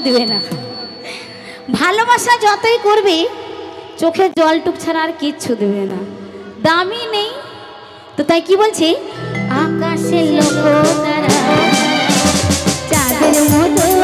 দেবে না। ভালোবাসা যতই করবে চোখের জলটুক ছাড়া আর কিচ্ছু দেবে না, দামই নেই। তো তাই কি বলছে, আকাশের লোক তারা চাঁদের মতো